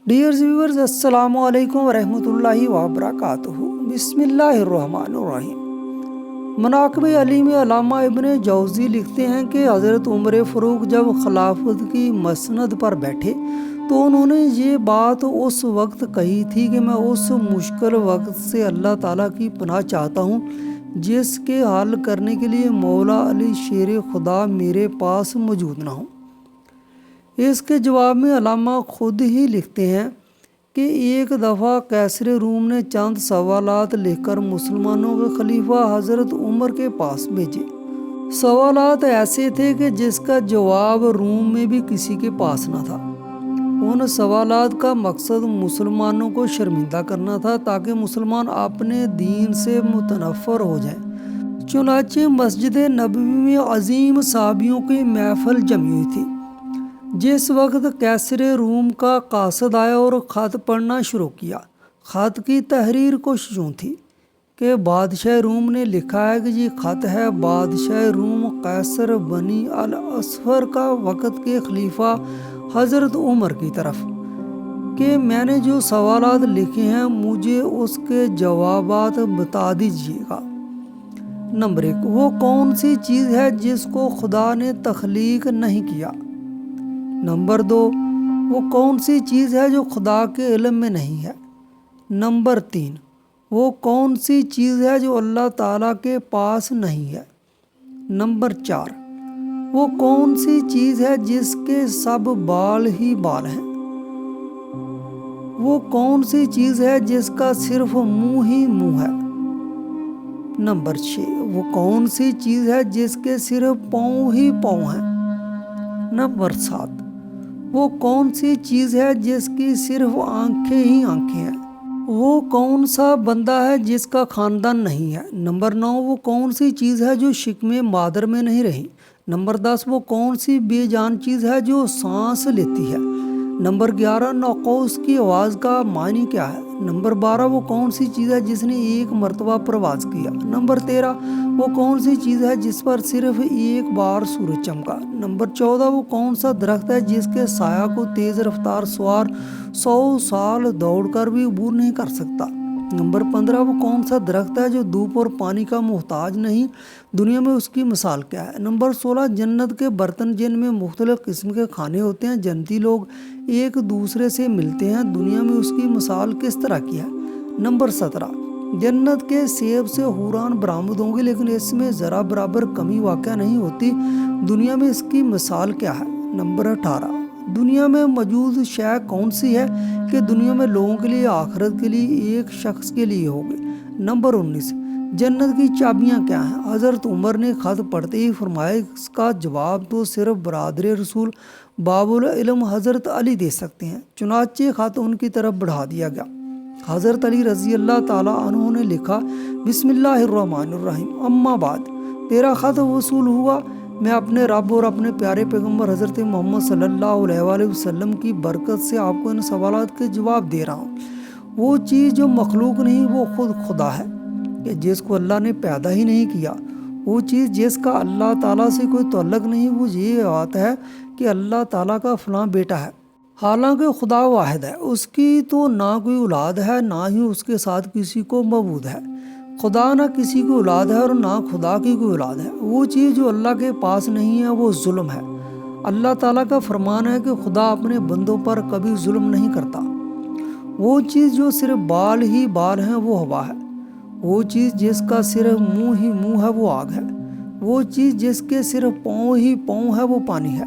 Dear viewers, السلام علیکم ورحمۃ اللہ وبرکاتہ۔ بسم اللہ الرحمن الرحیم۔ مناقب علی میں علامہ ابن جوزی لکھتے ہیں کہ حضرت عمر فاروق جب خلافت کی مسند پر بیٹھے تو انہوں نے یہ بات اس وقت کہی تھی کہ میں اس مشکل وقت سے اللہ تعالیٰ کی پناہ چاہتا ہوں جس کے حل کرنے کے لیے مولا علی شیر خدا میرے پاس موجود نہ ہوں۔ اس کے جواب میں علامہ خود ہی لکھتے ہیں کہ ایک دفعہ قیصر روم نے چند سوالات لکھ کر مسلمانوں کے خلیفہ حضرت عمر کے پاس بھیجے۔ سوالات ایسے تھے کہ جس کا جواب روم میں بھی کسی کے پاس نہ تھا۔ ان سوالات کا مقصد مسلمانوں کو شرمندہ کرنا تھا تاکہ مسلمان اپنے دین سے متنفر ہو جائیں۔ چنانچہ مسجد نبوی میں عظیم صحابیوں کی محفل جمی ہوئی تھی۔ جس وقت قیصر روم کا قاصد آیا اور خط پڑھنا شروع کیا، خط کی تحریر کچھ یوں تھی کہ بادشاہ روم نے لکھا ہے کہ یہ خط ہے بادشاہ روم قیصر بنی الاصفر کا وقت کے خلیفہ حضرت عمر کی طرف کہ میں نے جو سوالات لکھے ہیں مجھے اس کے جوابات بتا دیجیے گا۔ نمبر 1، وہ کون سی چیز ہے جس کو خدا نے تخلیق نہیں کیا؟ نمبر 2، وہ کون سی چیز ہے جو خدا کے علم میں نہیں ہے؟ نمبر 3، وہ کون سی چیز ہے جو اللہ تعالیٰ کے پاس نہیں ہے؟ نمبر 4، وہ کون سی چیز ہے جس کے سب بال ہی بال ہیں؟ وہ کون سی چیز ہے جس کا صرف منہ ہی منہ ہے؟ نمبر 6، وہ کون سی چیز ہے جس کے صرف پاؤں ہی پاؤں ہیں؟ نمبر 7، وہ کون سی چیز ہے جس کی صرف آنکھیں ہی آنکھیں ہیں؟ وہ کون سا بندہ ہے جس کا خاندان نہیں ہے؟ نمبر 9، وہ کون سی چیز ہے جو شکم مادر میں نہیں رہی؟ نمبر 10، وہ کون سی بے جان چیز ہے جو سانس لیتی ہے؟ نمبر 11، ناقوس کی آواز کا معنی کیا ہے؟ نمبر 12، وہ کون سی چیز ہے جس نے ایک مرتبہ پرواز کیا؟ نمبر 13، وہ کون سی چیز ہے جس پر صرف ایک بار سورج چمکا؟ نمبر 14، وہ کون سا درخت ہے جس کے سایہ کو تیز رفتار سوار 100 سال دوڑ کر بھی عبور نہیں کر سکتا؟ نمبر 15، وہ کون سا درخت ہے جو دھوپ اور پانی کا محتاج نہیں؟ دنیا میں اس کی مثال کیا ہے؟ نمبر 16، جنت کے برتن جن میں مختلف قسم کے کھانے ہوتے ہیں، جنتی لوگ ایک دوسرے سے ملتے ہیں، دنیا میں اس کی مثال کس طرح کی ہے؟ نمبر 17، جنت کے سیب سے حوران برآمد ہوں گے لیکن اس میں ذرا برابر کمی واقع نہیں ہوتی، دنیا میں اس کی مثال کیا ہے؟ نمبر 18، دنیا میں موجود شے کون سی ہے کہ دنیا میں لوگوں کے لیے آخرت کے لیے ایک شخص کے لیے ہوگی؟ نمبر 19، جنت کی چابیاں کیا ہیں؟ حضرت عمر نے خط پڑھتے ہی فرمایا اس کا جواب تو صرف برادر رسول باب العلم حضرت علی دے سکتے ہیں۔ چنانچہ خط ان کی طرف بڑھا دیا گیا۔ حضرت علی رضی اللہ تعالیٰ عنہ نے لکھا، بسم اللہ الرحمن الرحیم، اما بعد، تیرا خط وصول ہوا، میں اپنے رب اور اپنے پیارے پیغمبر حضرت محمد صلی اللہ علیہ وآلہ وسلم کی برکت سے آپ کو ان سوالات کے جواب دے رہا ہوں۔ وہ چیز جو مخلوق نہیں وہ خود خدا ہے کہ جس کو اللہ نے پیدا ہی نہیں کیا۔ وہ چیز جس کا اللہ تعالیٰ سے کوئی تعلق نہیں وہ یہ بات ہے کہ اللہ تعالیٰ کا فلاں بیٹا ہے، حالانکہ خدا واحد ہے، اس کی تو نہ کوئی اولاد ہے نہ ہی اس کے ساتھ کسی کو معبود ہے۔ خدا نہ کسی کی اولاد ہے اور نہ خدا کی کوئی اولاد ہے۔ وہ چیز جو اللہ کے پاس نہیں ہے وہ ظلم ہے۔ اللہ تعالیٰ کا فرمان ہے کہ خدا اپنے بندوں پر کبھی ظلم نہیں کرتا۔ وہ چیز جو صرف بال ہی بال ہیں وہ ہوا ہے۔ وہ چیز جس کا صرف منہ ہی منہ ہے وہ آگ ہے۔ وہ چیز جس کے صرف پاؤں ہی پاؤں ہے وہ پانی ہے۔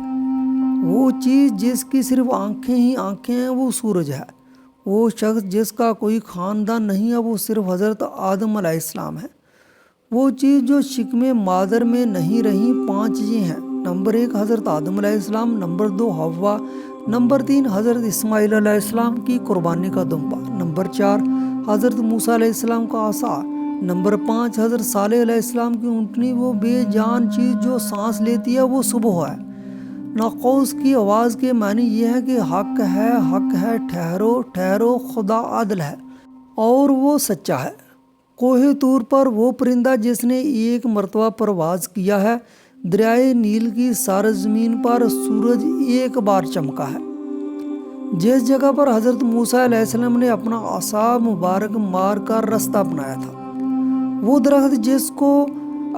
وہ چیز جس کی صرف آنکھیں ہی آنکھیں ہیں وہ سورج ہے۔ وہ شخص جس کا کوئی خاندان نہیں ہے وہ صرف حضرت آدم علیہ السلام ہے۔ وہ چیز جو شکم مادر میں نہیں رہی 5 چیزیں ہیں۔ نمبر 1، حضرت آدم علیہ السلام۔ نمبر 2، حوا۔ نمبر 3، حضرت اسماعیل علیہ السلام کی قربانی کا دمبا۔ نمبر 4، حضرت موسیٰ علیہ السلام کا عصا۔ نمبر 5، حضرت صالح علیہ السلام کی اونٹنی۔ وہ بے جان چیز جو سانس لیتی ہے وہ صبح ہے۔ ناقوس کی آواز کے معنی یہ ہے کہ حق ہے، ٹھہرو ٹھہرو، خدا عادل ہے اور وہ سچا ہے۔ کوہ طور پر وہ پرندہ جس نے ایک مرتبہ پرواز کیا ہے، دریائے نیل کی سرزمین پر سورج ایک بار چمکا ہے۔ جس جگہ پر حضرت موسیٰ علیہ السلام نے اپنا عصا مبارک مار کر راستہ اپنایا تھا، وہ درخت جس کو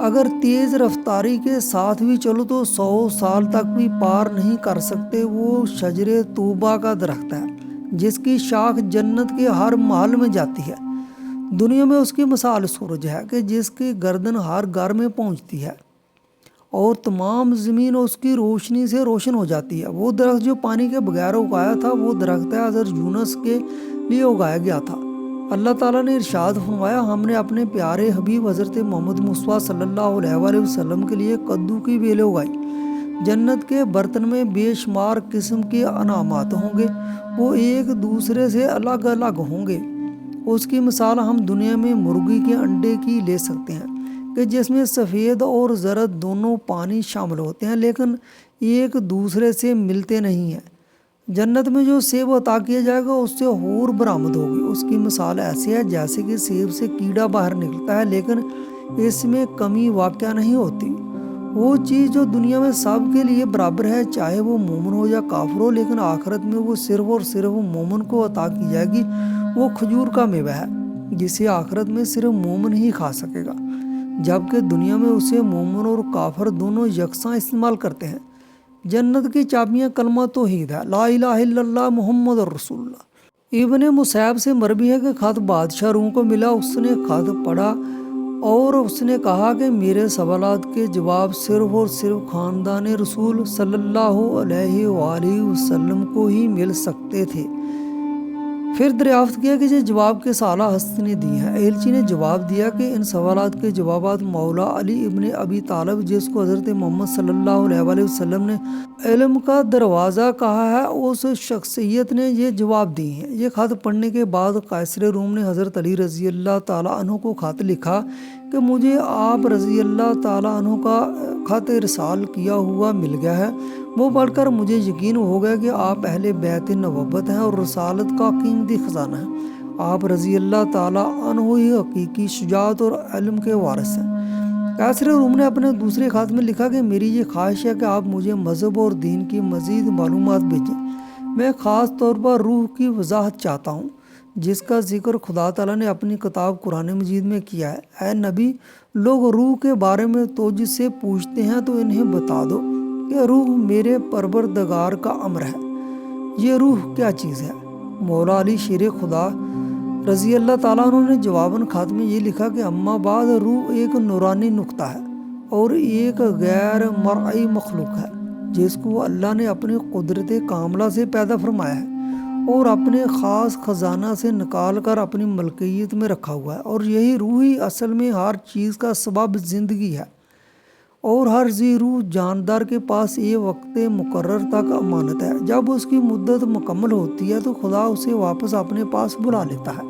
اگر تیز رفتاری کے ساتھ بھی چلو تو 100 سال تک بھی پار نہیں کر سکتے، وہ شجر طوبہ کا درخت ہے جس کی شاخ جنت کے ہر محل میں جاتی ہے۔ دنیا میں اس کی مثال سورج ہے کہ جس کی گردن ہر گھر میں پہنچتی ہے اور تمام زمین اس کی روشنی سے روشن ہو جاتی ہے۔ وہ درخت جو پانی کے بغیر اگایا تھا وہ درخت ہے حضرت یونس کے لیے اگایا گیا تھا۔ اللہ تعالیٰ نے ارشاد فرمایا، ہم نے اپنے پیارے حبیب حضرت محمد مصطفیٰ صلی اللہ علیہ وآلہ وسلم کے لیے کدو کی بیلیں اگائی۔ جنت کے برتن میں بے شمار قسم کے انعامات ہوں گے، وہ ایک دوسرے سے الگ الگ ہوں گے۔ اس کی مثال ہم دنیا میں مرغی کے انڈے کی لے سکتے ہیں کہ جس میں سفید اور زرد دونوں پانی شامل ہوتے ہیں لیکن ایک دوسرے سے ملتے نہیں ہیں۔ جنت میں جو سیب عطا کیا جائے گا اس سے حور برآمد ہوگی، اس کی مثال ایسی ہے جیسے کہ سیب سے کیڑا باہر نکلتا ہے لیکن اس میں کمی واقع نہیں ہوتی۔ وہ چیز جو دنیا میں سب کے لیے برابر ہے، چاہے وہ مومن ہو یا کافر ہو، لیکن آخرت میں وہ صرف اور صرف مومن کو عطا کی جائے گی۔ وہ کھجور کا میوہ ہے جسے آخرت میں صرف مومن ہی کھا سکے گا، جبکہ دنیا میں اسے مومن اور کافر دونوں یکساں استعمال کرتے ہیں۔ جنت کی چابیاں کلمہ توحید ہے، لا الہ الا اللہ محمد رسول اللہ۔ ابن مسیب سے مروی ہے کہ خط بادشاہ روم کو ملا، اس نے خط پڑھا اور اس نے کہا کہ میرے سوالات کے جواب صرف اور صرف خاندان رسول صلی اللہ علیہ وآلہ وسلم کو ہی مل سکتے تھے۔ پھر دریافت کیا کہ یہ جواب کس اعلیٰ ہستی نے دی ہیں؟ ایلچی نے جواب دیا کہ ان سوالات کے جوابات مولا علی ابن ابی طالب، جس کو حضرت محمد صلی اللہ علیہ وآلہ وسلم نے علم کا دروازہ کہا ہے، اس شخصیت نے یہ جواب دی ہیں۔ یہ خط پڑھنے کے بعد قیصر روم نے حضرت علی رضی اللہ تعالیٰ عنہ کو خط لکھا کہ مجھے آپ رضی اللہ تعالیٰ عنہ کا خط ارسال کیا ہوا مل گیا ہے۔ وہ پڑھ کر مجھے یقین ہو گیا کہ آپ اہل بیت نبوت ہیں اور رسالت کا قیمتی خزانہ ہیں۔ آپ رضی اللہ تعالیٰ عنہ ہی حقیقی شجاعت اور علم کے وارث ہیں۔ قیصر روم نے اپنے دوسرے خط میں لکھا کہ میری یہ خواہش ہے کہ آپ مجھے مذہب اور دین کی مزید معلومات بھیجیں۔ میں خاص طور پر روح کی وضاحت چاہتا ہوں جس کا ذکر خدا تعالیٰ نے اپنی کتاب قرآن مجید میں کیا ہے۔ اے نبی، لوگ روح کے بارے میں تجھ سے پوچھتے ہیں تو انہیں بتا دو کہ روح میرے پروردگار کا امر ہے۔ یہ روح کیا چیز ہے؟ مولا علی شیر خدا رضی اللہ تعالیٰ عنہ نے جواباً خط میں یہ لکھا کہ اما بعد، روح ایک نورانی نقطہ ہے اور ایک غیر مرئی مخلوق ہے جس کو اللہ نے اپنی قدرت کاملہ سے پیدا فرمایا ہے اور اپنے خاص خزانہ سے نکال کر اپنی ملکیت میں رکھا ہوا ہے، اور یہی روح ہی اصل میں ہر چیز کا سبب زندگی ہے، اور ہر ذی روح جاندار کے پاس یہ وقت مقرر تک امانت ہے۔ جب اس کی مدت مکمل ہوتی ہے تو خدا اسے واپس اپنے پاس بلا لیتا ہے۔